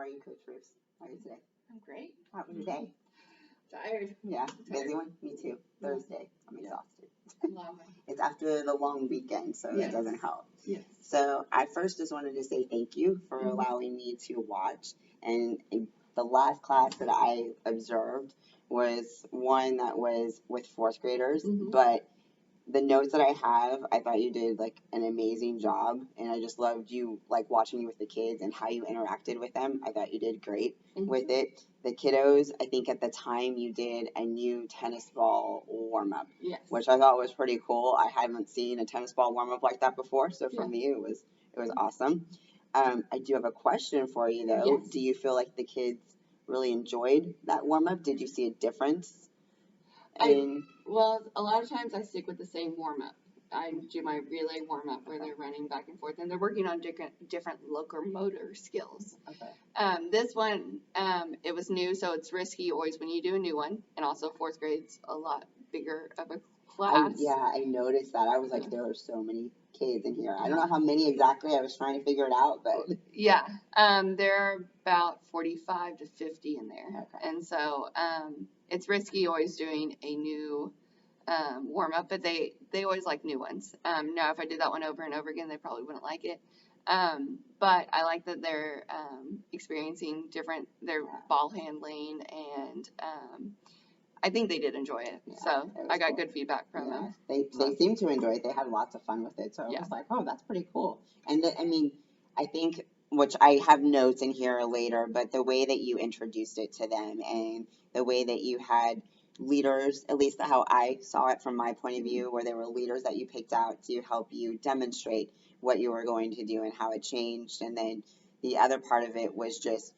are you, Coach Bruce? How are you today? I'm great. How was your day? Tired. Yeah, busy one? Me too. Thursday. I'm exhausted. It's after the long weekend, so it doesn't help. Yes. So I first just wanted to say thank you for allowing me to watch. And the last class that I observed was one that was with fourth graders, but the notes that I have, I thought you did like an amazing job, and I just loved you like watching you with the kids and how you interacted with them. I thought you did great with it. The kiddos, I think at the time you did a new tennis ball warm up, which I thought was pretty cool. I hadn't seen a tennis ball warm up like that before, so for me it was awesome. I do have a question for you though. Yes. Do you feel like the kids really enjoyed that warm up? Did you see a difference? Well, a lot of times I stick with the same warm up. I do my relay warm up where they're running back and forth and they're working on different locomotor skills. Okay. This one, it was new, so it's risky always when you do a new one, and also fourth grade's a lot bigger of a class. I noticed that. I was like, there are so many kids in here. I don't know how many exactly. I was trying to figure it out, but yeah, there are about 45 to 50 in there, and so it's risky always doing a new warm up, but they always like new ones. Now if I did that one over and over again, they probably wouldn't like it. But I like that they're experiencing their ball handling, and I think they did enjoy it. So I got good feedback from them. They seemed to enjoy it. They had lots of fun with it. So I was like, oh, that's pretty cool. And I think, which I have notes in here later, but the way that you introduced it to them and the way that you had leaders, at least how I saw it from my point of view, where there were leaders that you picked out to help you demonstrate what you were going to do and how it changed. And then the other part of it was just,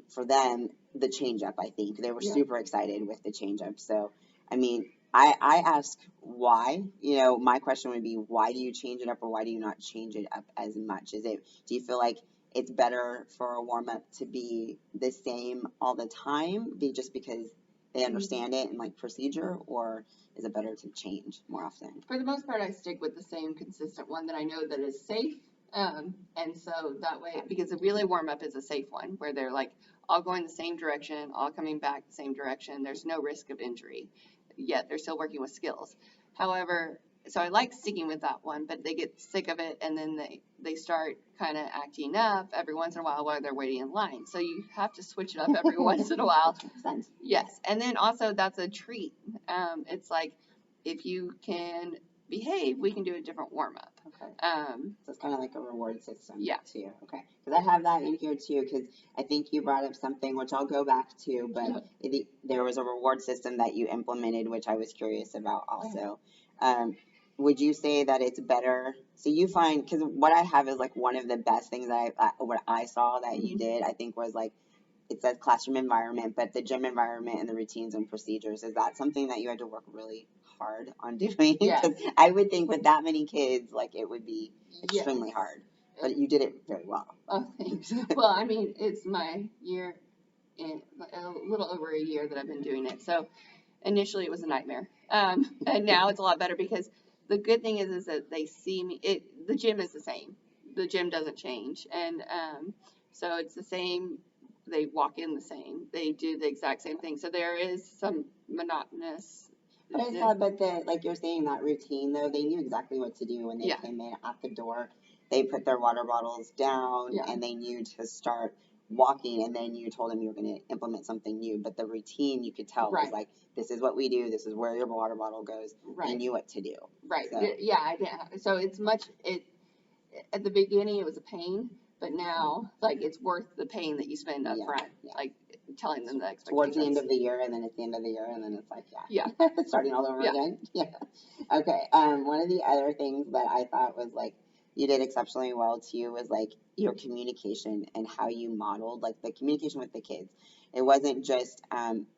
for them, the change up. I think they were super excited with the change up. So, I ask why, my question would be, why do you change it up, or why do you not change it up as much? Do you feel like it's better for a warm up to be the same all the time, just because they understand it and like procedure, or is it better to change more often? For the most part, I stick with the same consistent one that I know that is safe. And so that way, because the relay warm up is a safe one where they're like all going the same direction, all coming back the same direction. There's no risk of injury, yet they're still working with skills. However, so I like sticking with that one, but they get sick of it, and then they start kind of acting up every once in a while they're waiting in line. So you have to switch it up every once in a while. Yes, and then also that's a treat. It's like if you can behave, we can do a different warm up. Okay. So it's kind of like a reward system. Yeah. Too. Okay. Because I have that in here too. Because I think you brought up something which I'll go back to, but there was a reward system that you implemented, which I was curious about also. Would you say that it's better? So you find, because what I have is like one of the best things what I saw that you did, I think was like, it says classroom environment, but the gym environment and the routines and procedures, is that something that you had to work really hard on doing? Because I would think with that many kids, like it would be extremely hard, but you did it very well. Oh, thanks. Well, it's my year, a little over a year that I've been doing it. So initially it was a nightmare. And now it's a lot better, because the good thing is that they see me. The gym is the same. The gym doesn't change. And so it's the same. They walk in the same. They do the exact same thing. So there is some monotonous. But I saw, like you're saying, that routine though, they knew exactly what to do when they came in at the door. They put their water bottles down, and they knew to start walking, and then you told them you were going to implement something new. But the routine, you could tell, was like, this is what we do, this is where your water bottle goes. They knew what to do. Right. So. Yeah, I did. So it's at the beginning it was a pain, but now like it's worth the pain that you spend up front, like telling them the expectations. Towards the end of the year, and then it's the end of the year, and then it's like, starting all over again. Yeah. Okay. One of the other things that I thought was like, you did exceptionally well too, was like your communication and how you modeled like the communication with the kids. It wasn't just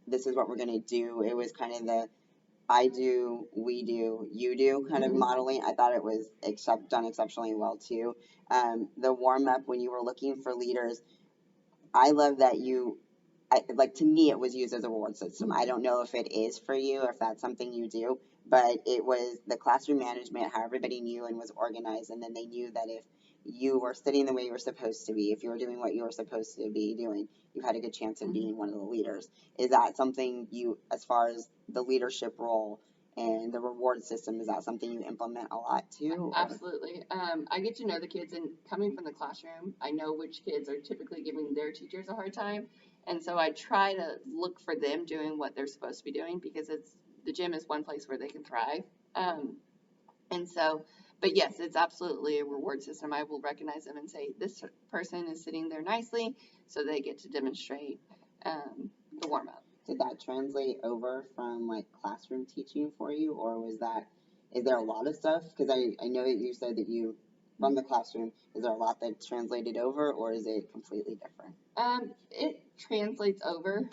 this is what we're gonna do. It was kind of the I do, we do, you do kind of modeling. I thought it was done exceptionally well too. The warm up when you were looking for leaders, I love that to me it was used as a reward system. I don't know if it is for you or if that's something you do, but it was the classroom management, how everybody knew and was organized, and then they knew that if you were sitting the way you were supposed to be, if you were doing what you were supposed to be doing, you had a good chance of being one of the leaders. Is that something you, as far as the leadership role and the reward system, is that something you implement a lot too? Or? Absolutely. I get to know the kids, and coming from the classroom, I know which kids are typically giving their teachers a hard time. And so I try to look for them doing what they're supposed to be doing, because the gym is one place where they can thrive. And so, but yes, it's absolutely a reward system. I will recognize them and say, this person is sitting there nicely, so they get to demonstrate the warm up. Did that translate over from like classroom teaching for you, or is there a lot of stuff? Because I know that you said that you, from the classroom, is there a lot that translated over, or is it completely different? It translates over.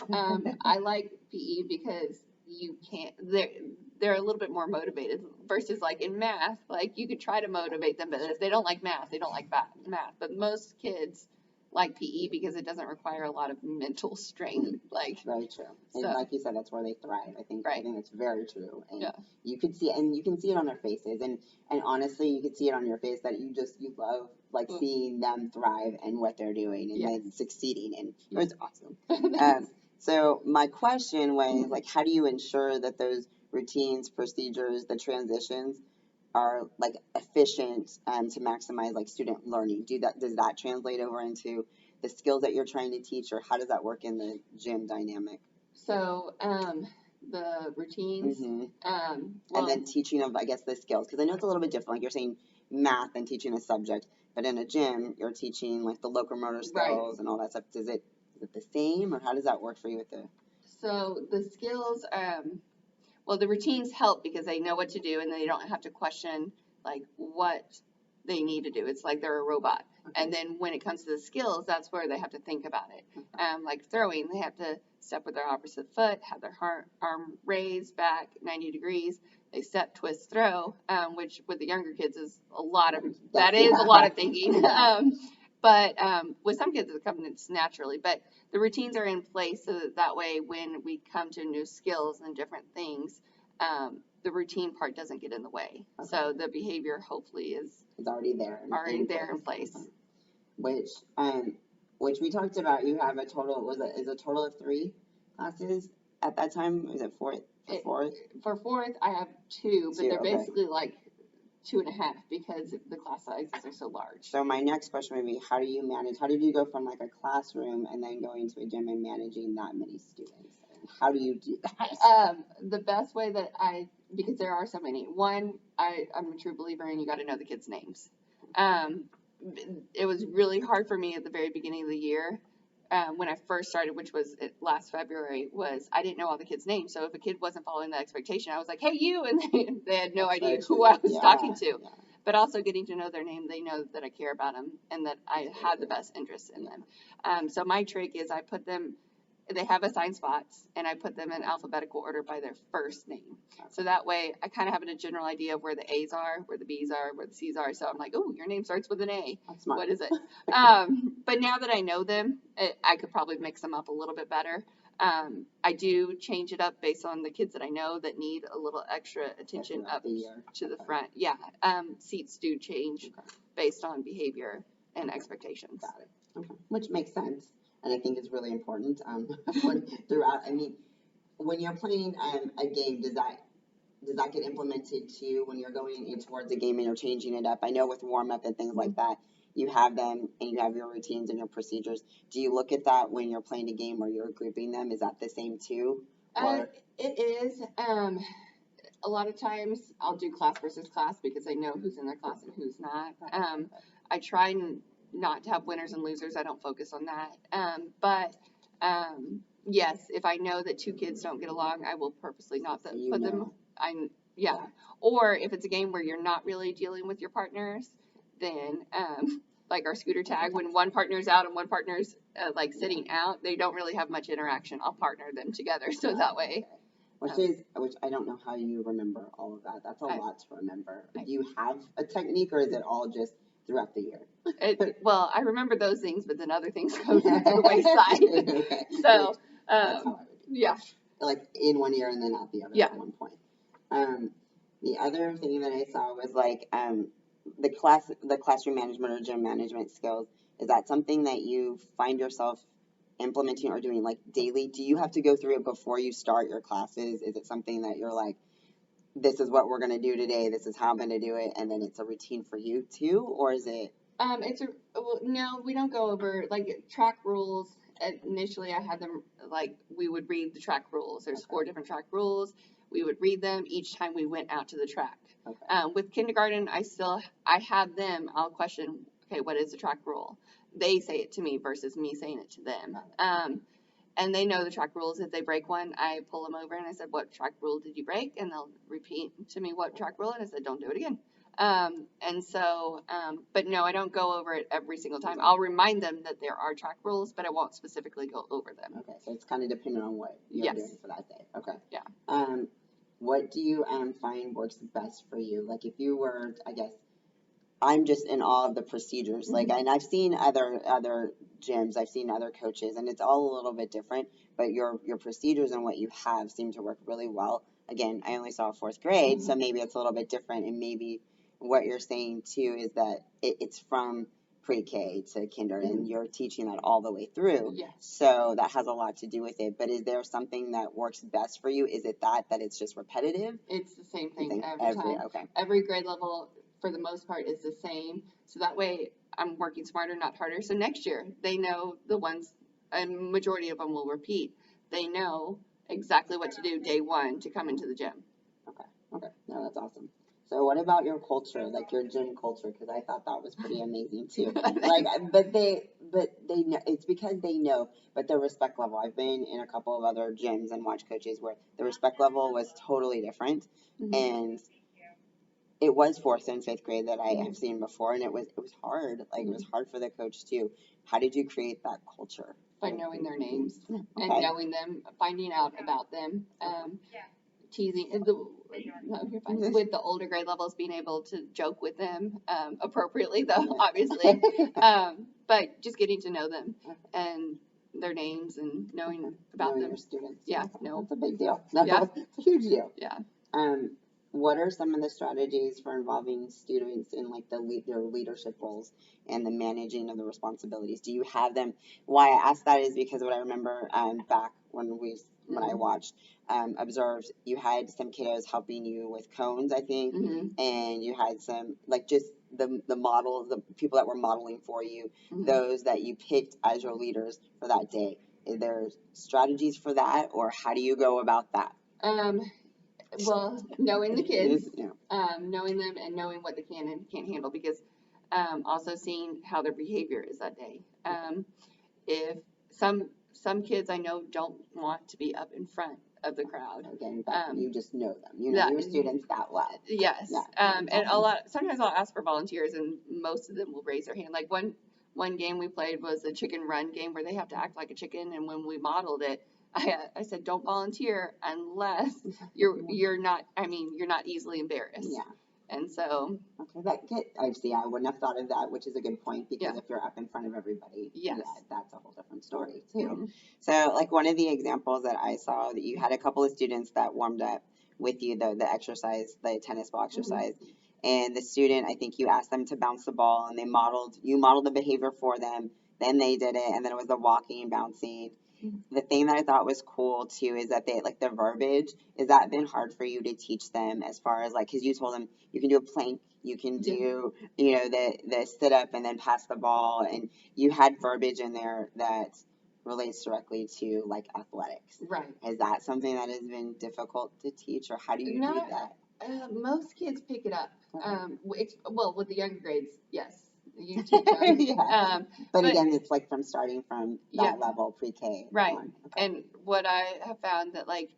I like PE because you can't, they're a little bit more motivated versus like in math, like you could try to motivate them, but if they don't like math, they don't like math. But most kids like PE because it doesn't require a lot of mental strain. Like, very true. And so, like you said, that's where they thrive. I think that's very true. And yeah. you can see it on their faces. And honestly, you can see it on your face that you love like seeing them thrive and what they're doing and then succeeding. And it's awesome. So my question was like, how do you ensure that those routines, procedures, the transitions are like efficient to maximize like student learning? Does that translate over into the skills that you're trying to teach, or how does that work in the gym dynamic? So the routines, and then teaching of, I guess, the skills, because I know it's a little bit different. Like you're saying math and teaching a subject, but in a gym you're teaching like the locomotor skills and all that stuff. Is it the same, or how does that work for you with the? So the skills, well, the routines help because they know what to do and they don't have to question like what they need to do. It's like they're a robot. Okay. And then when it comes to the skills, that's where they have to think about it. Like throwing, they have to step with their opposite foot, have their arm raised back 90 degrees. They step, twist, throw, which with the younger kids is a lot of thinking. But with some kids it comes naturally. But the routines are in place so that way when we come to new skills and different things, the routine part doesn't get in the way. Okay. So the behavior hopefully is already there. In place. Which we talked about. You have a total is a total of 3 classes at that time. Is it 4? For fourth, I have 2, but they're basically like 2.5 because the class sizes are so large. So my next question would be, how did you go from like a classroom and then going to a gym and managing that many students? How do you do that? The best way because there are so many. One, I'm a true believer in you got to know the kids' names. It was really hard for me at the very beginning of the year. When I first started, which was last February, I didn't know all the kids' names. So if a kid wasn't following the expectation, I was like, hey, you, and they had no idea who I was talking to. Yeah. But also getting to know their name, they know that I care about them and that I have the best interest in them. So my trick is they have assigned spots, and I put them in alphabetical order by their first name. So that way, I kind of have a general idea of where the A's are, where the B's are, where the C's are. So I'm like, oh, your name starts with an A. That's smart. What is it? But now that I know them, I could probably mix them up a little bit better. I do change it up based on the kids that I know that need a little extra attention up to the front. Yeah, seats do change based on behavior and expectations. Got it. Okay. Which makes sense. And I think it's really important throughout. I mean, when you're playing a game, does that get implemented too when you're going in towards a game and you're changing it up? I know with warm up and things like that, you have them and you have your routines and your procedures. Do you look at that when you're playing a game or you're grouping them? Is that the same too? It is. A lot of times I'll do class versus class because I know who's in their class and who's not. I try not to have winners and losers. I don't focus on that. But yes, if I know that 2 kids don't get along, I will purposely not put them. Or if it's a game where you're not really dealing with your partners, then like our scooter tag, when one partner's out and one partner's like sitting out, they don't really have much interaction. I'll partner them together so that way. Which I don't know how you remember all of that. That's a lot to remember. Do you have a technique, or is it all just throughout the year? Well, I remember those things, but then other things go to the wayside. Okay. So, that's how I would do it. Yeah. Like in one ear and then out the other at one point. The other thing that I saw was like, the classroom management or gym management skills, is that something that you find yourself implementing or doing like daily? Do you have to go through it before you start your classes? Is it something that you're like, this is what we're going to do today, this is how I'm going to do it, and then it's a routine for you too? Or is it, Well, no, we don't go over like track rules. Initially, I had them like we would read the track rules. There's 4 different track rules. We would read them each time we went out to the track. okay, With kindergarten, I have them. I'll question, okay, what is the track rule? They say it to me versus me saying it to them. And they know the track rules. If they break one, I pull them over and I said, what track rule did you break? And they'll repeat to me what track rule, and I said, don't do it again. But no, I don't go over it every single time. I'll remind them that there are track rules, but I won't specifically go over them. okay, so it's kind of dependent on what you're Yes. doing for that day. Okay. Yeah. What do you find works best for you? Like if you were, I guess, I'm just in awe of the procedures. Like, and I've seen other gyms, I've seen other coaches, and it's all a little bit different. But your procedures and what you have seem to work really well. Again, I only saw 4th grade, so maybe it's a little bit different. And maybe what you're saying too is that it's from pre-K to kinder, and you're teaching that all the way through. Yes. So that has a lot to do with it. But is there something that works best for you? Is it that it's just repetitive? It's the same thing think every time. Okay. Every grade level, for the most part, is the same. So that way, I'm working smarter, not harder. So next year, they know the ones, and majority of them will repeat. They know exactly what to do day 1 to come into the gym. Okay. No, that's awesome. So what about your culture, like your gym culture? Because I thought that was pretty amazing too. Like, but they know, it's because they know, but the respect level. I've been in a couple of other gyms and watched coaches where the respect level was totally different, and it was 4th and 5th grade that I have seen before, and it was hard. Like it was hard for the coach too. How did you create that culture? By knowing their names Okay. and knowing them, finding out about them, teasing with the older grade levels, being able to joke with them appropriately, though obviously, but just getting to know them and their names and knowing about them. Your students. Yeah, no, That's a big deal. No, Yeah. it's a huge deal. yeah. What are some of the strategies for involving students in like their leadership roles and the managing of the responsibilities? Do you have them? Why I ask that is because what I remember back when I watched, observed, you had some kiddos helping you with cones, I think, and you had some like just the model, the people that were modeling for you, those that you picked as your leaders for that day. Is there strategies for that, or how do you go about that? Well, knowing the kids, Yeah. knowing them and knowing what they can and can't handle, because also seeing how their behavior is that day. If some kids I know don't want to be up in front of the crowd. Again, you just know them. You know your students that well. Yes. Yeah. And sometimes I'll ask for volunteers, and most of them will raise their hand. Like one game we played was a chicken run game where they have to act like a chicken, and when we modeled it, I said, don't volunteer unless you're not easily embarrassed. Yeah. And so. Okay, I wouldn't have thought of that, which is a good point, because if you're up in front of everybody, that's a whole different story too. So like one of the examples that I saw, that you had a couple of students that warmed up with you, the exercise, the tennis ball exercise. And the student, I think you asked them to bounce the ball, and you modeled the behavior for them. Then they did it, and then it was the walking and bouncing. The thing that I thought was cool too is that they like the verbiage. Has that been hard for you to teach them, as far as like, because you told them you can do a plank, you can do the sit up and then pass the ball, and you had verbiage in there that relates directly to like athletics. Right. Is that something that has been difficult to teach, or how do you do that? Most kids pick it up. With the younger grades, yes. You teach them. But again, it's like starting from that level, pre-K. Right. And what I have found that like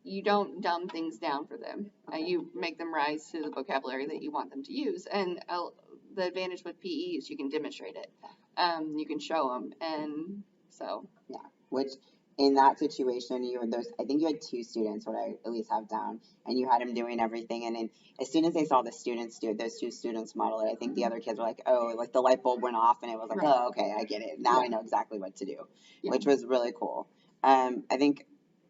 you don't dumb things down for them. You make them rise to the vocabulary that you want them to use. And the advantage with PE is you can demonstrate it. You can show them, and so. Yeah. Which in that situation, I think you had 2 students, what I at least have down, and you had them doing everything. And then as soon as they saw the students do it, those 2 students model it, I think the other kids were like, oh, like the light bulb went off, and it was like, oh, okay, I get it. Now I know exactly what to do, which was really cool. I think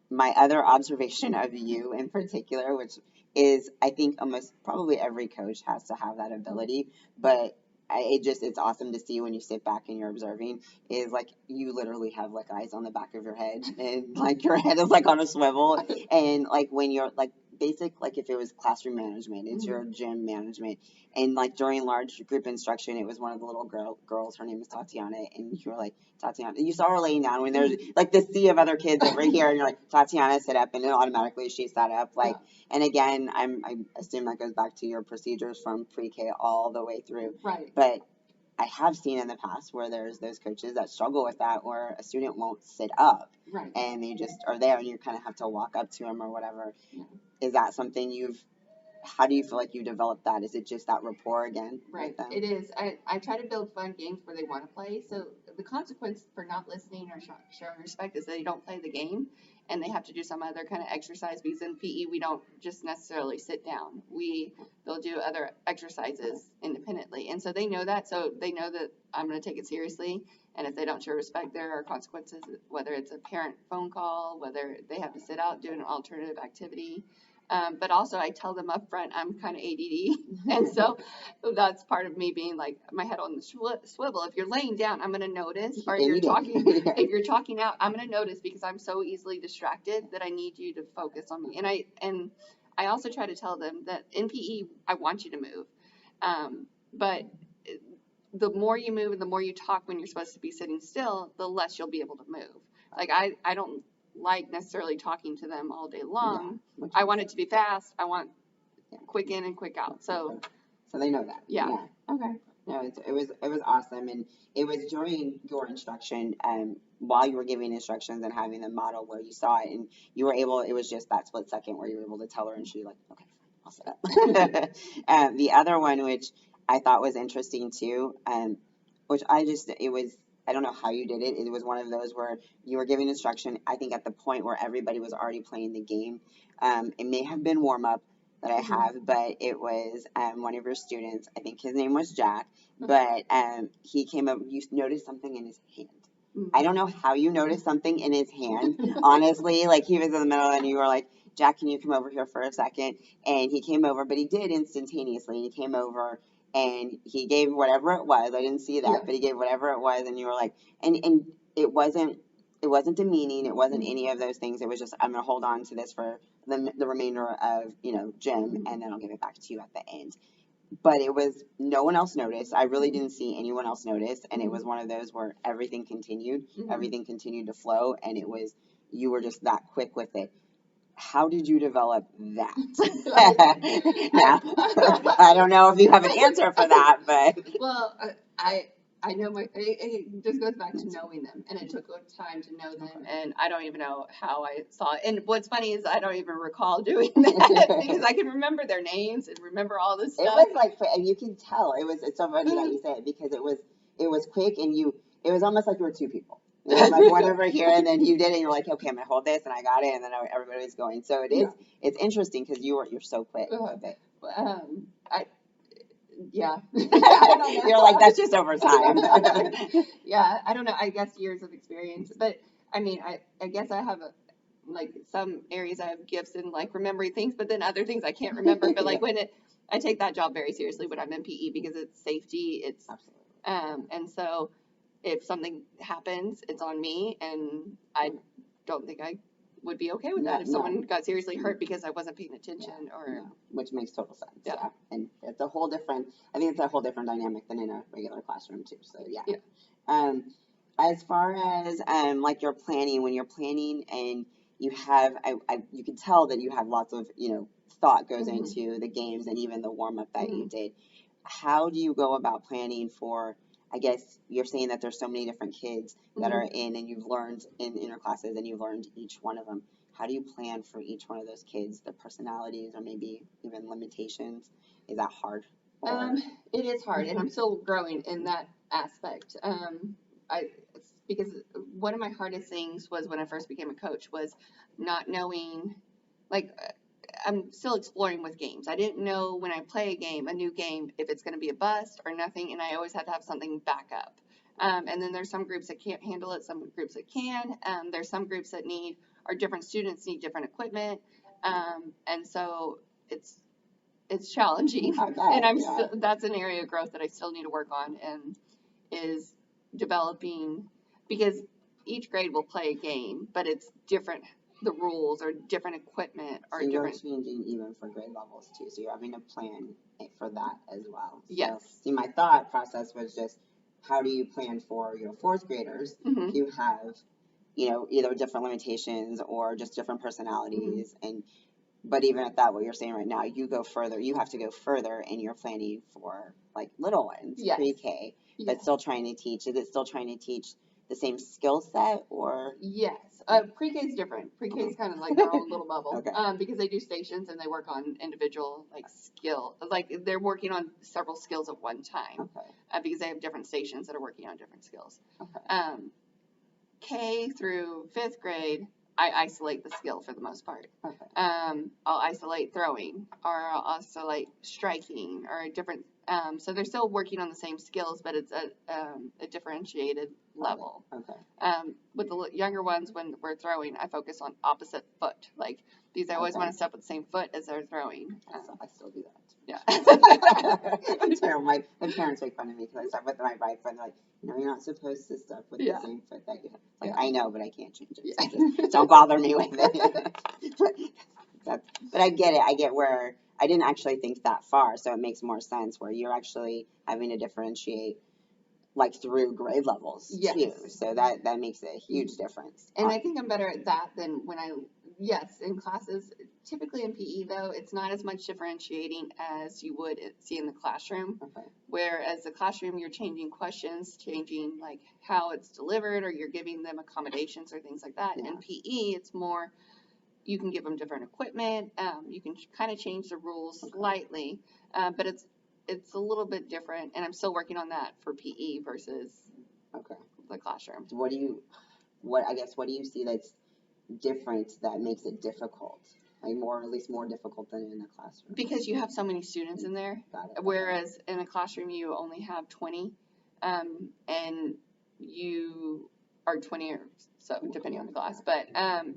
my other observation of you in particular, which is I think almost probably every coach has to have that ability, but it's awesome to see when you sit back and you're observing is like you literally have like eyes on the back of your head and like your head is like on a swivel and like when you're like basic like if it was classroom management it's your gym management and like during large group instruction it was one of the little girls, her name is Tatiana, and you were like Tatiana, you saw her laying down when there's like the sea of other kids over here and you're like Tatiana sit up and then automatically she sat up like and again I assume that goes back to your procedures from pre-K all the way through, Right. but I have seen in the past where there's those coaches that struggle with that where a student won't sit up Right. and they just are there and you kind of have to walk up to them or whatever. Yeah. Is that something how do you feel like you developed that? Is it just that rapport again? Right, it is. I try to build fun games where they want to play. So the consequence for not listening or showing respect is they don't play the game and they have to do some other kind of exercise because in PE we don't just necessarily sit down. They'll do other exercises independently. And so they know that. So they know that I'm going to take it seriously. And if they don't show respect, there are consequences, whether it's a parent phone call, whether they have to sit out, do an alternative activity. But also I tell them up front, I'm kind of ADD. And so that's part of me being like my head on the swivel. If you're laying down, I'm going to notice, or you're talking, if you're talking out, I'm going to notice because I'm so easily distracted that I need you to focus on me. And I also try to tell them that in PE, I want you to move. But the more you move and the more you talk when you're supposed to be sitting still, the less you'll be able to move. Like I don't like necessarily talking to them all day long. Yeah. I want it to be fast. I want quick in and quick out. So they know that. Yeah. Okay. No, it was awesome, and it was during your instruction, while you were giving instructions and having the model where you saw it, and you were able. It was just that split second where you were able to tell her, and she like, okay, I'll sit up. The other one, which I thought was interesting too, which I don't know how you did it. It was one of those where you were giving instruction, I think at the point where everybody was already playing the game. It may have been warm up that I have, but it was one of your students. I think his name was Jack, but he came up, you noticed something in his hand. I don't know how you noticed something in his hand, honestly. Like he was in the middle and you were like, Jack, can you come over here for a second? And he came over, but he did instantaneously. He came over and he gave whatever it was. I didn't see that, but he gave whatever it was, and you were like, and it wasn't demeaning. It wasn't any of those things. It was just I'm gonna hold on to this for the remainder of gym, and then I'll give it back to you at the end. But it was no one else noticed. I really didn't see anyone else notice, and it was one of those where everything continued to flow, and it was you were just that quick with it. How did you develop that? Now, I don't know if you have an answer for that, but. Well, I know it just goes back to knowing them, and it took time to know them, and I don't even know how I saw it. And what's funny is I don't even recall doing that because I can remember their names and remember all this stuff. It was like, you can tell, it's so funny that you say it because it was quick and it was almost like you were two people. It was like one over here, and then you did it, and you're like, okay, I'm gonna hold this, and I got it, and then everybody was going. So it's interesting because you're so quick with it. Yeah. You're like, that's just over time. Yeah, I don't know. I guess years of experience, but I mean, I guess I have like some areas I have gifts in like remembering things, but then other things I can't remember. But like I take that job very seriously when I'm in PE because it's safety. It's absolutely. And so if something happens, it's on me, and I don't think I would be okay with that if someone got seriously hurt because I wasn't paying attention which makes total sense. Yeah. And it's a whole different dynamic than in a regular classroom too. So as far as like your planning, when you're planning and you have you can tell that you have lots of thought goes into the games and even the warm up that you did. How do you go about planning for, I guess you're saying that there's so many different kids that are in, and you've learned in inner classes, and you've learned each one of them. How do you plan for each one of those kids, their personalities, or maybe even limitations? Is that hard? It is hard, and I'm still growing in that aspect. Because one of my hardest things was when I first became a coach was not knowing, like, I'm still exploring with games. I didn't know when I play a new game, if it's going to be a bust or nothing, and I always had to have something back up. And then there's some groups that can't handle it, some groups that can. There's some groups that different students need different equipment. And so it's challenging. I bet, And I'm yeah. still, that's an area of growth that I still need to work on, and is developing, because each grade will play a game, but it's different. The rules or different equipment or So you're different. changing even for grade levels too. So you're having to plan for that as well. Yes. So, see, my thought process was just, how do you plan for your fourth graders Mhm. who have, either different limitations or just different personalities, and but even at that, what you're saying right now, you have to go further, and you're planning for like little ones, Yes. pre-K, Yeah. but still trying to teach. Is it still trying to teach the same skill set, or? Yes. Pre-K is different. Pre-K is kind of like their own little bubble. Okay. Because they do stations and they work on individual like skill, like they're working on several skills at one time. Okay. Because they have different stations that are working on different skills. Okay. K through fifth grade, I isolate the skill for the most part. Okay. I'll isolate throwing, or I'll isolate striking, or different. So they're still working on the same skills, but it's a differentiated level. Okay. With the younger ones, when we're throwing, I focus on opposite foot. Like these, I always Okay. want to step with the same foot as they're throwing. I still do that. Yeah. I'm terrible. My parents make fun of me because I step with my right foot, and they're like, you're not supposed to step with the same foot that you have. Like, I know, but I can't change it. So just don't bother me with it. But I get it. I get where I didn't actually think that far, so it makes more sense where you're actually having to differentiate like through grade levels too. So that makes a huge difference. And I think I'm better at that than when in classes. Typically in PE though, it's not as much differentiating as you would see in the classroom. Okay. Whereas the classroom, you're changing questions, changing like how it's delivered, or you're giving them accommodations or things like that. Yeah. In PE, it's more, you can give them different equipment. You can kind of change the rules slightly, but it's a little bit different. And I'm still working on that for PE versus the classroom. What do you see that's different that makes it difficult? Like at least more difficult than in a classroom? Because you have so many students in there. Got it. Whereas in a classroom, you only have 20, and you are 20 or so, depending on the class, but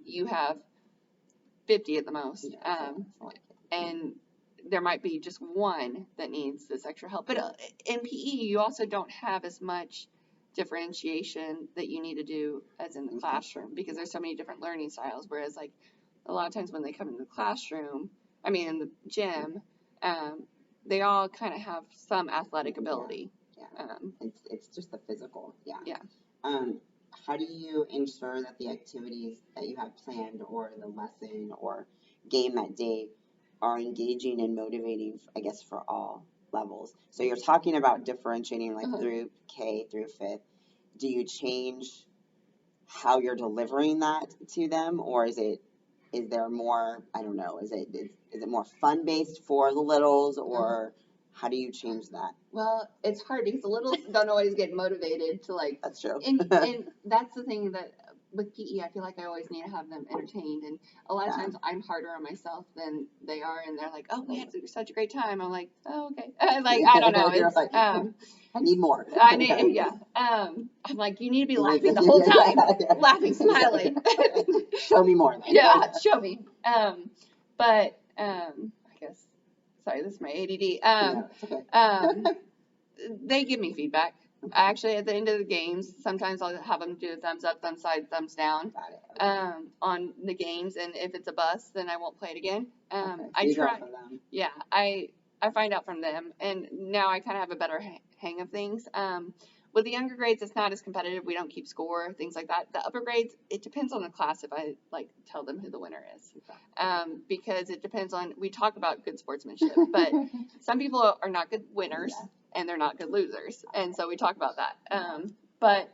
you have 50 at the most. And there might be just one that needs this extra help. But in PE, you also don't have as much differentiation that you need to do as in the classroom, because there's so many different learning styles. Whereas like a lot of times when they come into the classroom, in the gym, they all kind of have some athletic ability. Yeah. It's just the physical. Yeah. Yeah. How do you ensure that the activities that you have planned, or the lesson or game that day, are engaging and motivating, I guess, for all levels? So you're talking about differentiating like through K through fifth. Do you change how you're delivering that to them, or is there more, I don't know, is it more fun based for the littles, or how do you change that? Well, it's hard because the littles don't always get motivated to like. That's true. And that's the thing that with PE, I feel like I always need to have them entertained, and a lot of times I'm harder on myself than they are, and they're like, "Oh, we had such a great time." I'm like, "Oh, okay." Like, I don't know. It's, I need more. I'm like, you need to be laughing the whole time, laughing, smiling. Show me more. Then. Yeah, show me. But I guess, sorry, this is my ADD. No, it's okay. They give me feedback. Actually, at the end of the games, sometimes I'll have them do a thumbs up, thumbs side, thumbs down. Got it. On the games, and if it's a bust, then I won't play it again. I try. Yeah, I find out from them, and now I kind of have a better hang of things. With the younger grades, it's not as competitive. We don't keep score, things like that. The upper grades, it depends on the class if I like tell them who the winner is, because it depends on. We talk about good sportsmanship, but some people are not good winners. Yeah. And they're not good losers. And so we talk about that. But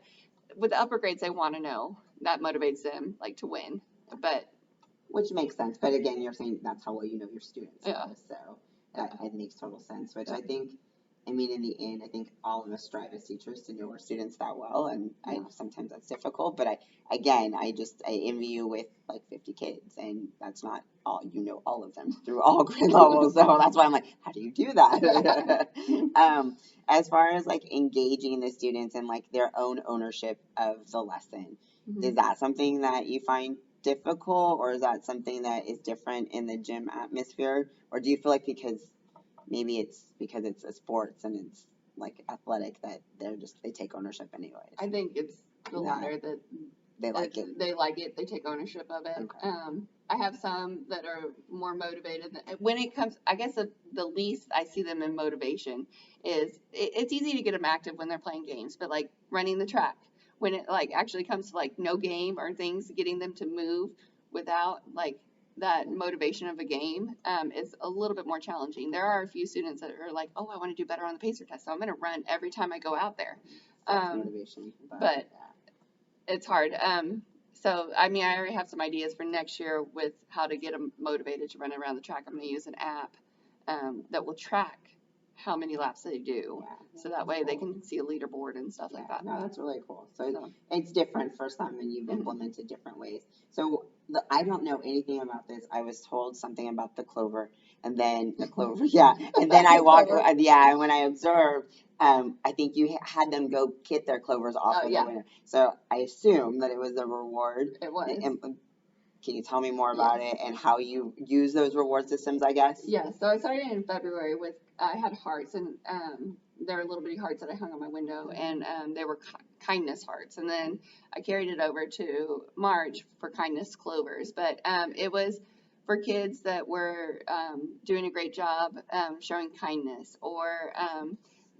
with the upper grades, they want to know. That motivates them, like, to win. But which makes sense. But again, you're saying that's how well you know your students. Yeah. So that makes total sense, which I think, in the end, I think all of us strive as teachers to know our students that well. And I know sometimes that's difficult. But I envy you with like 50 kids. And that's not all, all of them through all grade levels. So that's why I'm like, how do you do that? As far as like engaging the students and like their own ownership of the lesson, is that something that you find difficult, or is that something that is different in the gym atmosphere? Or do you feel like maybe it's because it's a sports and it's like athletic that they take ownership anyways? I think it's the latter, that They like it. they like it, they take ownership of it. Okay. I have some that are more motivated. When it comes, I guess the least I see them in motivation is it's easy to get them active when they're playing games, but like running the track, when it like actually comes to like no game or things, getting them to move without like that motivation of a game is a little bit more challenging. There are a few students that are like, oh, I want to do better on the pacer test, so I'm going to run every time I go out there. Motivation, but it's hard. So, I mean, I already have some ideas for next year with how to get them motivated to run around the track. I'm going to use an app that will track how many laps they do. Yeah. So that way they can see a leaderboard and stuff like that. No, that's really cool. So it's different for some, and you've implemented different ways. So I don't know anything about this. I was told something about the clover, and then the clover, and then I walked, and when I observed, I think you had them go get their clovers off of the winner. So I assume that it was a reward. It was. Can you tell me more about it and how you use those reward systems, I guess? Yeah, so I started in February with, I had hearts, and there were little bitty hearts that I hung on my window, and they were kindness hearts. And then I carried it over to March for kindness clovers. But it was for kids that were doing a great job showing kindness, or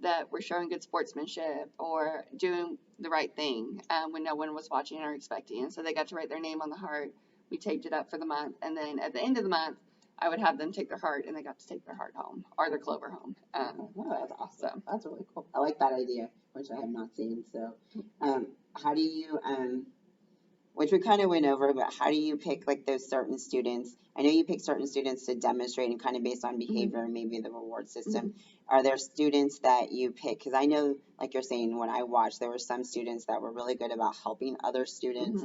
that were showing good sportsmanship, or doing the right thing when no one was watching or expecting. And so they got to write their name on the heart. We taped it up for the month, and then at the end of the month, I would have them take their heart, and they got to take their heart home or their clover home. That's awesome. That's really cool. I like that idea, which I have not seen. So, how do you, which we kind of went over, but how do you pick like those certain students? I know you pick certain students to demonstrate and kind of based on behavior and maybe the reward system. Are there students that you pick? Because I know, like you're saying, when I watched, there were some students that were really good about helping other students.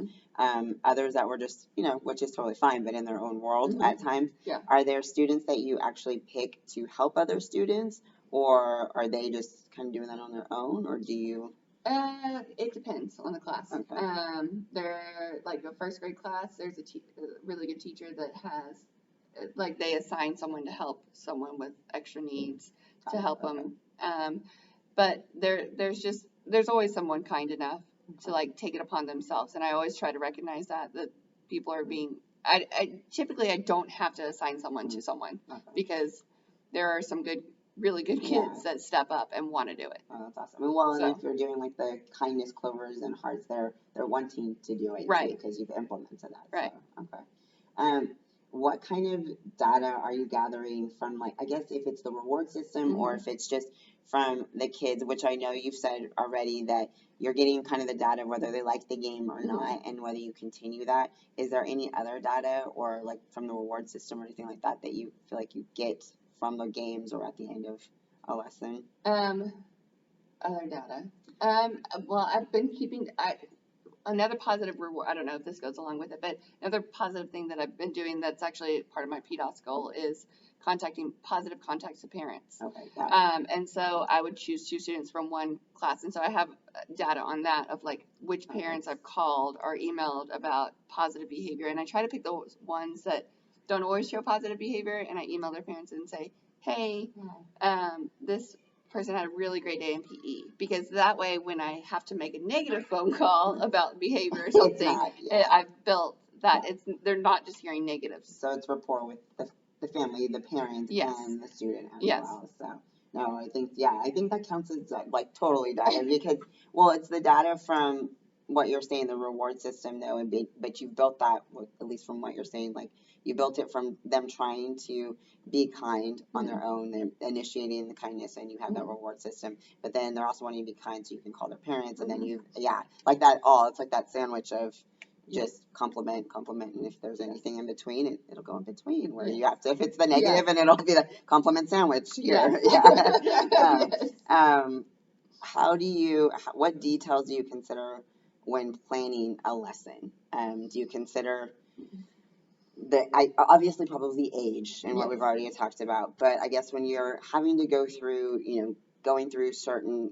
Others that were just, which is totally fine, but in their own world at times. Yeah. Are there students that you actually pick to help other students, or are they just kind of doing that on their own, or do you? It depends on the class. Okay. They're like a first grade class. There's a really good teacher that has, like, they assign someone to help someone with extra needs to help them. But there's always someone kind enough to like take it upon themselves, and I always try to recognize that people are being. Typically I don't have to assign someone to someone because there are some really good kids that step up and want to do it. Oh, that's awesome. Well, and if you're doing like the kindness clovers and hearts, they're wanting to do it too, because you've implemented that. Right. So, okay. What kind of data are you gathering from, like, I guess if it's the reward system or if it's just from the kids, which I know you've said already that you're getting kind of the data whether they like the game or not and whether you continue that. Is there any other data or like from the reward system or anything like that that you feel like you get from the games or at the end of a lesson? Other data. Well, I've been keeping, another positive reward, I don't know if this goes along with it, but another positive thing that I've been doing that's actually part of my PDOS goal is positive contacts to parents. Okay. And so I would choose 2 students from one class. And so I have data on that of like which parents I've called or emailed about positive behavior. And I try to pick those ones that don't always show positive behavior. And I email their parents and say, hey, this person had a really great day in PE, because that way when I have to make a negative phone call about behavior or something, I've built that they're not just hearing negatives. So it's rapport with the family, the parents, and the student as well. So no, I think that counts as like totally data because it's the data from what you're saying, the reward system though, but you built that at least from what you're saying, like you built it from them trying to be kind on their own, they're initiating the kindness, and you have that reward system. But then they're also wanting to be kind, so you can call their parents, and then like that. It's like that sandwich of just compliment, and if there's anything in between, it'll go in between where you have to. If it's the negative, and it'll be the compliment sandwich here. What details do you consider when planning a lesson? Do you consider obviously probably age and what we've already talked about, but I guess when you're having to go through, going through certain,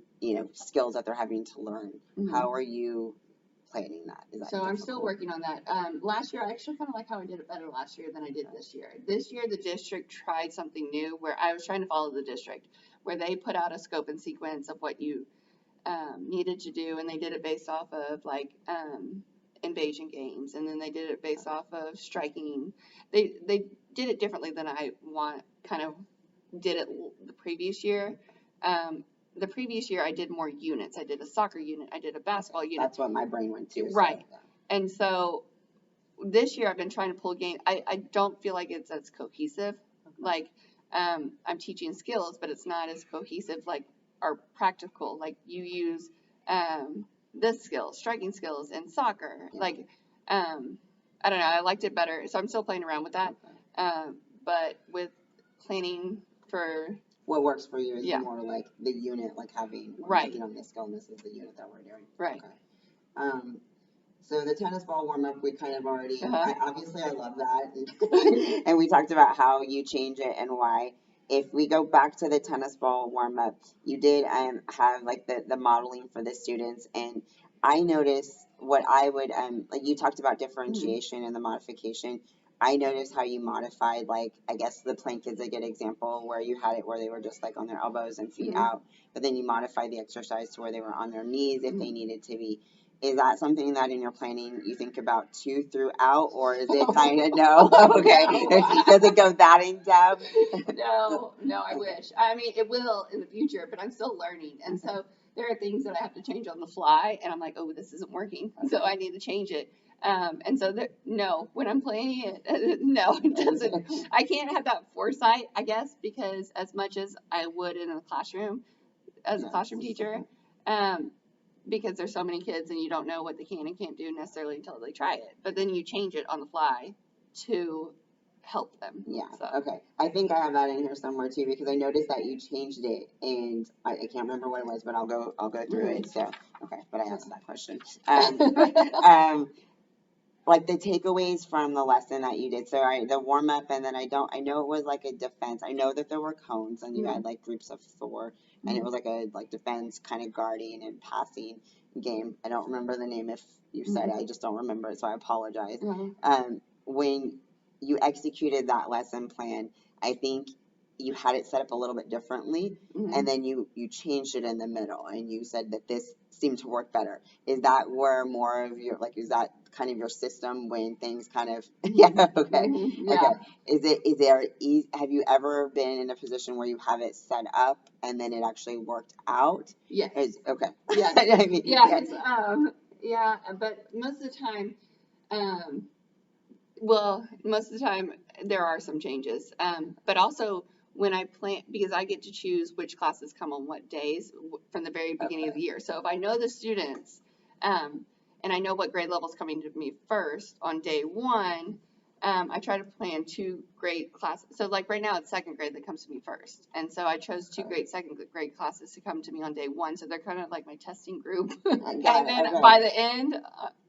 skills that they're having to learn, how are you planning that? Is that So I'm still difficult? working on that. Last year, I actually kind of like how I did it better last year than I did this year. This year, the district tried something new where I was trying to follow the district, where they put out a scope and sequence of what you needed to do, and they did it based off of like invasion games, and then they did it based off of striking. They did it differently than I kind of did it the previous year. The previous year I did more units. I did a soccer unit. I did a basketball unit. That's what my brain went to. Right. So, yeah. And so this year I've been trying to pull game. I don't feel like it's as cohesive. Like I'm teaching skills, but it's not as cohesive like our practical. Like you use this skill, striking skills in soccer. Yeah. Like I don't know. I liked it better. So I'm still playing around with that. But with planning for What works for you is Yeah. more like the unit, like having, we're Right. working on this skill and this is the unit that we're doing. Right. Okay. So the tennis ball warm up, we kind of already, Uh-huh. obviously I love that. And we talked about how you change it and why. If we go back to the tennis ball warm up, you did have like the modeling for the students, and I noticed what I would like you talked about differentiation and the modification. I noticed how you modified, like, I guess the plank is a good example where you had it where they were just like on their elbows and feet Mhm. out, but then you modified the exercise to where they were on their knees if they Mhm. needed to be. Is that something that in your planning you think about too throughout, or is it kind of no? Okay, No. does it go that in depth? No, I wish. I mean, it will in the future, but I'm still learning. And so there are things that I have to change on the fly, and I'm like, oh, this isn't working, so I need to change it. And so no, when I'm playing it, no, it doesn't. I can't have that foresight, I guess, because as much as I would in a classroom, as a Yeah, classroom teacher, because there's so many kids and you don't know what they can and can't do necessarily until they try it. But then you change it on the fly to help them. Yeah. So. Okay. I think I have that in here somewhere too because I noticed that you changed it and I can't remember what it was, but I'll go through it. So okay, but I asked that question. Like the takeaways from the lesson that you did. So the warm up and then I know it was like a defense. I know that there were cones and you had like groups of 4 and it was like a defense kind of guarding and passing game. I don't remember the name if you said it. I just don't remember it, so I apologize. When you executed that lesson plan, I think you had it set up a little bit differently and then you changed it in the middle and you said that this seemed to work better. Is that where more of your is that kind of your system when things kind of yeah okay Yeah. Okay, have you ever been in a position where you have it set up and then it actually worked out? Yes. Okay. Yeah. I mean, yeah, but most of the time, most of the time there are some changes. But also when I plan, because I get to choose which classes come on what days from the very beginning of the year. So if I know the students, and I know what grade level's coming to me first on day 1, I try to plan 2 grade classes. So like right now it's 2nd grade that comes to me first. And so I chose 2 great 2nd grade classes to come to me on day 1. So they're kind of like my testing group. And then by the end,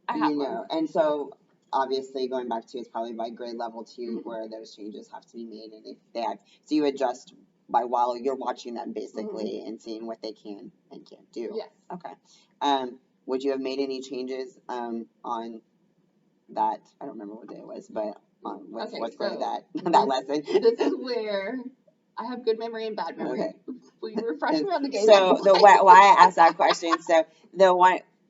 I have them. And so obviously going back to it's probably by grade level too where those changes have to be made and if they have, so you adjust by while you're watching them basically and seeing what they can and can't do. Yes. Okay. Would you have made any changes on that? I don't remember what day it was, but on what's grade that lesson. This is where I have good memory and bad memory. Okay. Will you refresh me on the game? So why I asked that question, so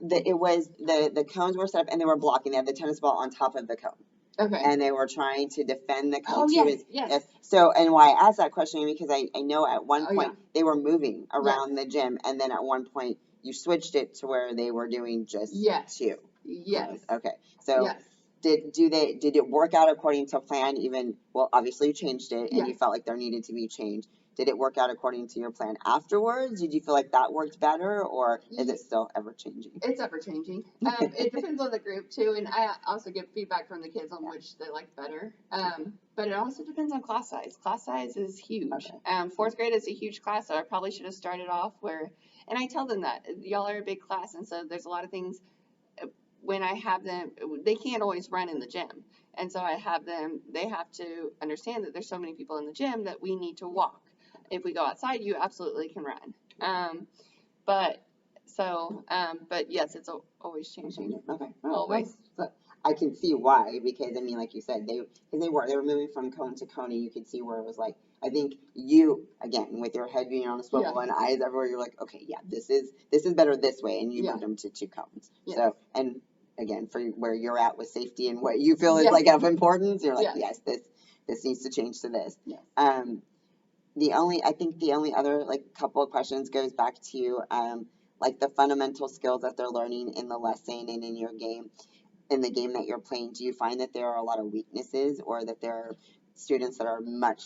it was the cones were set up and they were blocking. They had the tennis ball on top of the cone. Okay. And they were trying to defend the cone. Oh, yes. So, and why I asked that question because I know at one point yeah. they were moving around the gym and then at one point you switched it to where they were doing just 2. Yes. Okay. So yes. Did it work out according to plan even, well, obviously you changed it and you felt like there needed to be change. Did it work out according to your plan afterwards? Did you feel like that worked better or is it still ever changing? It's ever changing. It depends on the group too. And I also get feedback from the kids on which they like better. But it also depends on class size. Class size is huge. Okay. 4th grade is a huge class. So I probably should have started off and I tell them that y'all are a big class. And so there's a lot of things when I have them, they can't always run in the gym. And so I have them, they have to understand that there's so many people in the gym that we need to walk. If we go outside, you absolutely can run. But So, but yes, it's always changing. Okay. Oh, Always. I can see why, because I mean, like you said, they were moving from cone to cone, and you could see where it was like, I think you, again, with your head being on a swivel and eyes everywhere, you're like, okay, yeah, this is better this way, and you moved them to 2 cones. Yes. So, and again, for where you're at with safety and what you feel is like of importance, you're like, yes, this needs to change to this. Yes. I think the only other like couple of questions goes back to like the fundamental skills that they're learning in the lesson and in your game, in the game that you're playing. Do you find that there are a lot of weaknesses, or that there are students that are much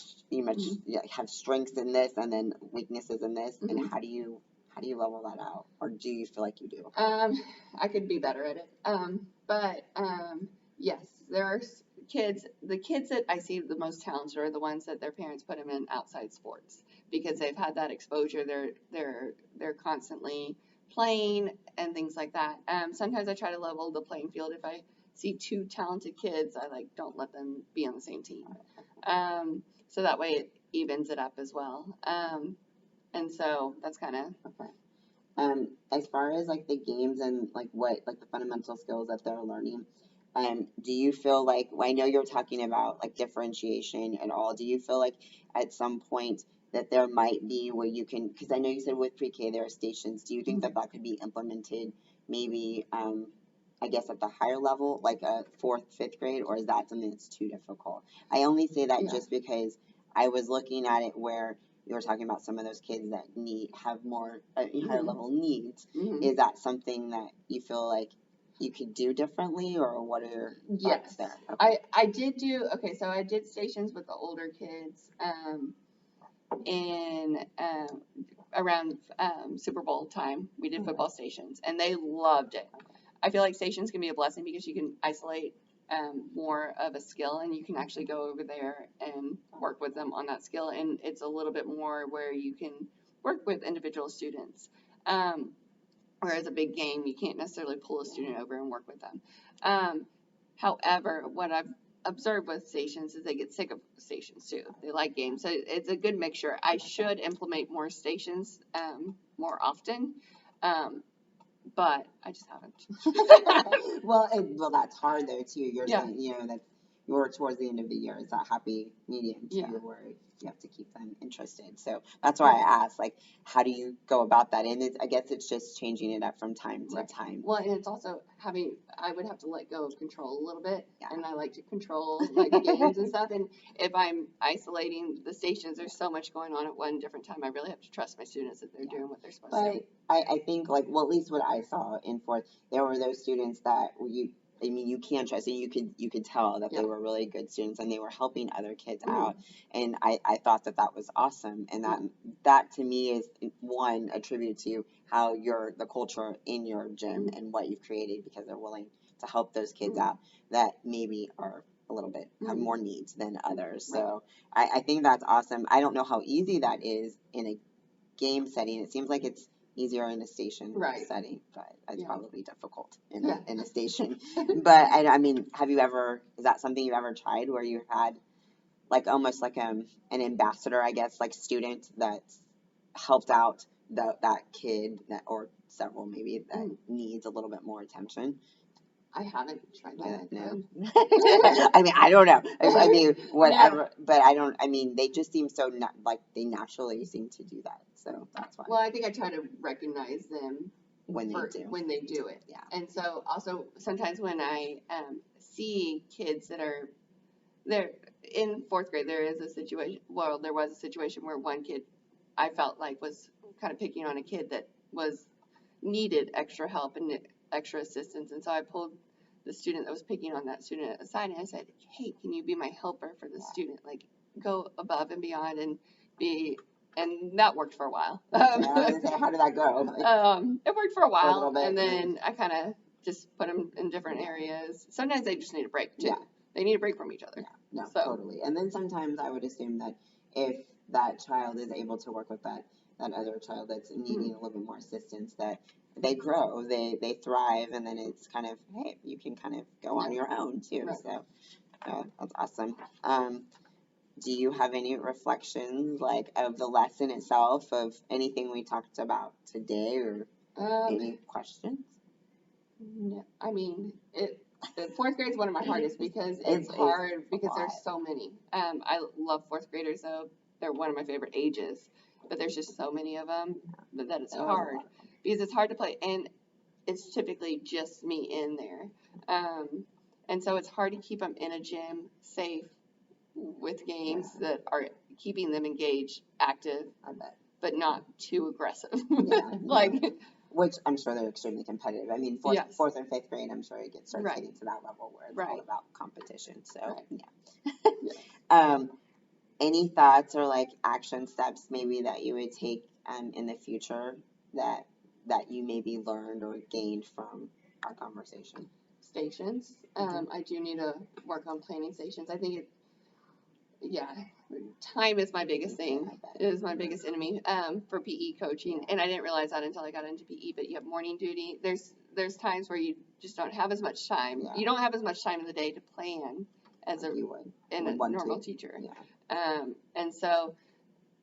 have strengths in this and then weaknesses in this, and how do you level that out, or do you feel like you do? I could be better at it. But yes, there are the kids that I see the most talented are the ones that their parents put them in outside sports, because they've had that exposure. They're constantly playing and things like that. Sometimes I try to level the playing field. If I see two talented kids, I don't let them be on the same team. So that way it evens it up as well. And so that's kind of okay. As far as like the games and like the fundamental skills that they're learning, do you feel like, well, I know you're talking about like differentiation and all, do you feel like at some point that there might be where you can, because I know you said with pre-K there are stations, do you think that could be implemented maybe, I guess at the higher level, like a 4th, 5th grade, or is that something that's too difficult? I only say that just because I was looking at it where you were talking about some of those kids that have more higher level needs. Is that something that you feel like you could do differently, or what are your thoughts there? Okay. I did do, so I did stations with the older kids in around Super Bowl time. We did football stations, and they loved it. I feel like stations can be a blessing because you can isolate more of a skill, and you can actually go over there and work with them on that skill, and it's a little bit more where you can work with individual students. Whereas a big game, you can't necessarily pull a student over and work with them. However, what I've observed with stations is they get sick of stations too. They like games, so it's a good mixture. I should implement more stations more often. But I just haven't. Well, that's hard though too. You're saying, that you're towards the end of the year. It's a happy medium too, where you have to keep them interested. So that's why I asked, like, how do you go about that? And I guess it's just changing it up from time to time. Well, and it's also I would have to let go of control a little bit, and I like to control like the games and stuff. And if I'm isolating the stations, there's so much going on at one different time. I really have to trust my students that they're doing what they're supposed to. I think, like, well, at least what I saw in 4th, there were those students that you can trust, and you could tell that they were really good students, and they were helping other kids out, and I thought that was awesome, and that to me is one a tribute to how the culture in your gym and what you've created, because they're willing to help those kids out that maybe are a little bit have more needs than others. So I think that's awesome. I don't know how easy that is in a game setting. It seems like it's easier in a station setting, but it's probably difficult in a station. But I mean, is that something you've ever tried, where you had like almost like an ambassador, I guess, like student that's helped out that kid or several maybe that needs a little bit more attention? I haven't tried that. No. I mean, I don't know. I mean, whatever. But they just seem so like they naturally seem to do that. So that's why. Well, I think I try to recognize them when they do it. Yeah. And so also sometimes when I see kids that are there in 4th grade, there was a situation where one kid I felt like was kind of picking on a kid that needed extra help and extra assistance, and so I pulled the student that was picking on that student aside, and I said, hey, can you be my helper for this student? Like, go above and beyond and that worked for a while. How did that go? It worked for a while, and then I kind of just put them in different areas. Sometimes they just need a break too. They need a break from each other. Totally. And then sometimes I would assume that if that child is able to work with that other child that's needing a little bit more assistance, that they grow, they thrive, and then it's kind of, hey, you can kind of go on your own too. So that's awesome. Do you have any reflections like of the lesson itself, of anything we talked about today, or Any questions? No, I mean, the fourth grade is one of my hardest because It's it's hard a because lot. there's so many. I love fourth graders though. They're one of my favorite ages, but there's just so many of them that it's That was a hard lot. because it's hard to play and it's typically just me in there. And so it's hard to keep them in a gym safe with games that are keeping them engaged, active, I bet. but not too aggressive. Yeah, Like, which I'm sure they're extremely competitive. I mean, yes, fourth and fifth grade, I'm sure it starts right, getting to that level where it's all right, about competition. So right. yeah. Yes. Any thoughts or like action steps maybe that you would take in the future that you maybe learned or gained from our conversation? Stations. I do need to work on planning stations. I think yeah, time is my biggest thing. I bet. It is my biggest enemy for PE coaching, and I didn't realize that until I got into PE. But you have morning duty. There's times where you just don't have as much time. Yeah. You don't have as much time in the day to plan as You would. in a normal teacher. Yeah. And so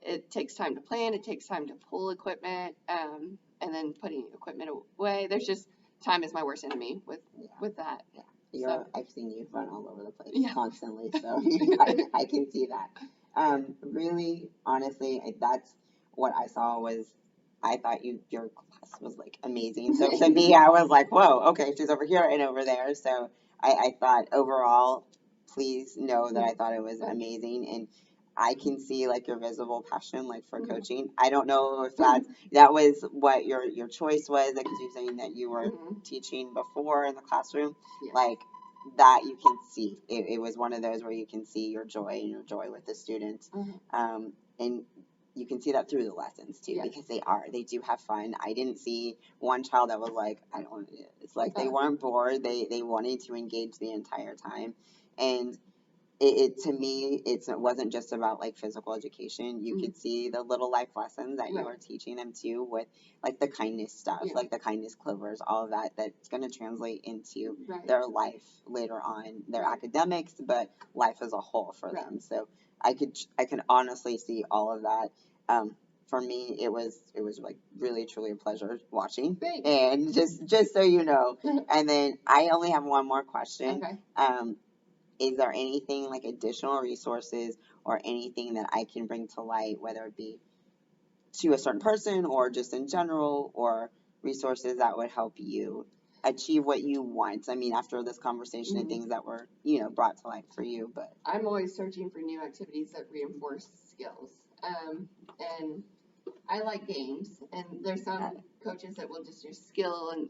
it takes time to plan. It takes time to pull equipment, and then putting equipment away. There's just time is my worst enemy with that. Yeah. I've seen you run all over the place Yeah. constantly, so I can see that. Really, honestly, that's what I saw was I thought your class was like amazing. So to me, I was like, whoa, okay, she's over here and over there. So I thought overall, please know that I thought it was amazing, and I can see like your visible passion like for coaching. I don't know if that was what your choice was, because you're saying that you were teaching before in the classroom, Yes. like that you can see. It was one of those where you can see your joy and your joy with the students, and you can see that through the lessons too, Yes. because they do have fun. I didn't see one child that was like, I don't want to do it. It's like they weren't bored. They wanted to engage the entire time, and to me, it wasn't just about like physical education. You could see the little life lessons that you were teaching them too, with like the kindness stuff, like the kindness clovers, all of that, that's going to translate into their life later on, their academics, but life as a whole for them. So I can honestly see all of that. For me, it was like really truly a pleasure watching. Thanks. And just so you know, and then I only have one more question. Okay. Is there anything like additional resources or anything that I can bring to light, whether it be to a certain person or just in general, or resources that would help you achieve what you want? I mean, after this conversation and things that were, brought to light for you, but I'm always searching for new activities that reinforce skills. And I like games, and there's some coaches that will just do skill and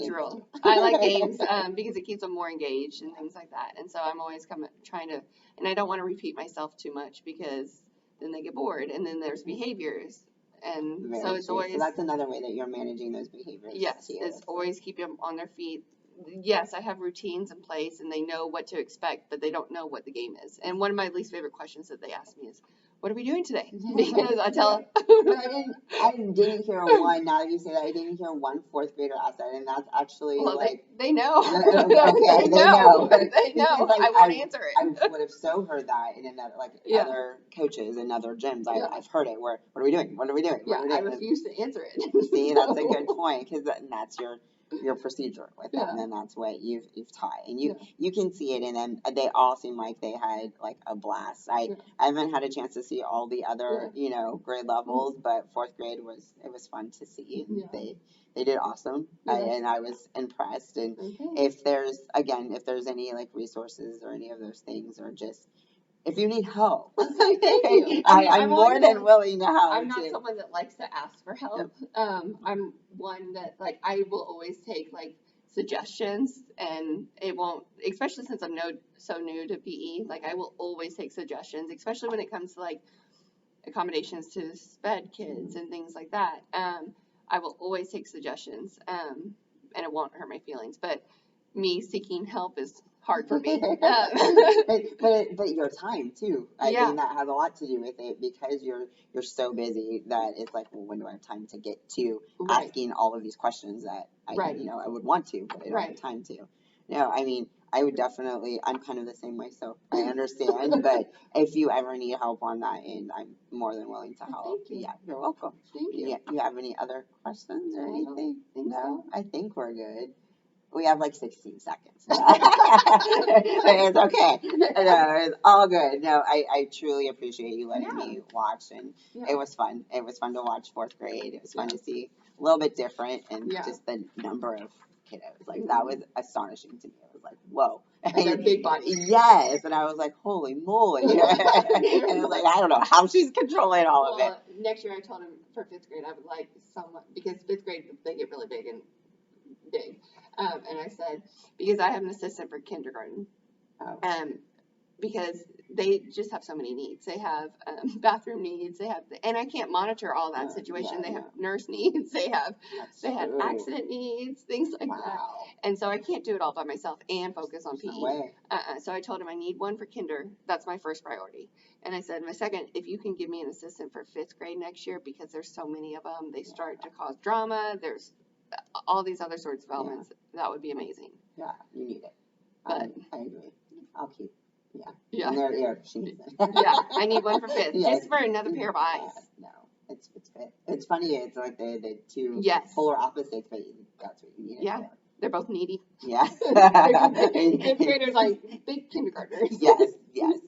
drill. I like games because it keeps them more engaged and things like that. And so I'm always trying to, and I don't want to repeat myself too much because then they get bored, and then there's behaviors, and so it's always. So that's another way that you're managing those behaviors. Yes, too. it's always keep them on their feet. Yes, I have routines in place, and they know what to expect, but they don't know what the game is. And one of my least favorite questions that they ask me is, "What are we doing today?" Because I tell them. I didn't hear one. Now that you say that, I didn't hear one fourth grader ask that, and that's actually they know. Okay, they know. They know. Like, I won't answer it. I would have so heard that in another other coaches and other gyms. I've heard it. What are we doing? What are we doing? Yeah, I refuse to answer it. See, that's a good point, because that's your procedure with them, and that's what you've taught, and you can see it in them. They all seem like they had like a blast. I haven't had a chance to see all the other grade levels, but fourth grade was fun to see, and they did awesome, and I was impressed. And if there's any like resources or any of those things, or just if you need help, thank you. I'm more than willing to help. I'm not someone that likes to ask for help. I'm one that I will always take suggestions, and it won't, especially since I'm so new to PE. I will always take suggestions, especially when it comes to accommodations to SPED kids and things like that. I will always take suggestions, and it won't hurt my feelings. But me seeking help is hard for me. But your time too. I mean, that has a lot to do with it, because you're so busy that it's like, well, when do I have time to get to asking all of these questions that I would want to, but I don't have time to. No, I mean, I would definitely, I'm kind of the same way, so I understand, but if you ever need help on that end, I'm more than willing to help. Thank you. Yeah, you're welcome. Thank you. Yeah, you have any other questions or I don't anything? think No, so. I think we're good. We have like 16 seconds. It's okay. No, it's all good. No, I truly appreciate you letting Yeah. me watch, and Yeah. it was fun. It was fun to watch fourth grade. It was fun Yeah. to see a little bit different and Yeah. just the number of kiddos. Like that was astonishing to me. I was like, whoa. And their big bodies. Yes, and I was like, holy moly. And I was like, I don't know how she's controlling all of it. Well, next year I told him for fifth grade I would like someone, because fifth grade they get really big and big. And I said, because I have an assistant for kindergarten. Oh. Because they just have so many needs. They have bathroom needs. They have, and I can't monitor all that situation. Yeah, they have no. nurse needs. They have True. accident needs, things like that. Wow. And so I can't do it all by myself and focus on There's PE. no way. So I told him I need one for kinder. That's my first priority. And I said, my second, if you can give me an assistant for fifth grade next year, because there's so many of them, they start to cause drama. There's all these other sorts of elements. That would be amazing. Yeah, you need it. But I agree. I'll keep. Yeah. yeah, In their ear, she needs it. yeah, I need one for fifth, Yes. just for another pair of eyes. No, it's fit. It's funny. It's like the two Yes. polar opposites, but that's what you need. Yeah. They're both needy. Yeah. Fifth graders like big kindergartners. Yes. Yes.